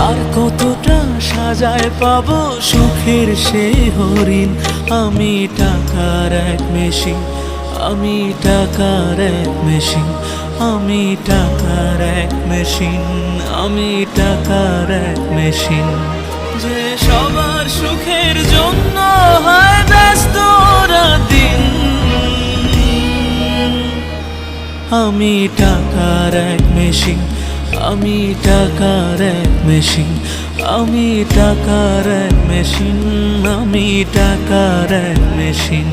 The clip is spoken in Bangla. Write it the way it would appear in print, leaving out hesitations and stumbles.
আর কতটা সাজায় পাবো সুখের সেই হরিণ। আমি টাকার এক মেশিন, আমি টাকার এক মেশিন, আমি টাকার এক মেশিন, আমি টাকার এক মেশিন। যে সবার সুখের জন্য হয় ব্যস্ত দিন। আমি টাকার এক মেশিন, আমি টাকার এক মেশিন, আমি টাকার এক মেশিন, আমি টাকার এক মেশিন।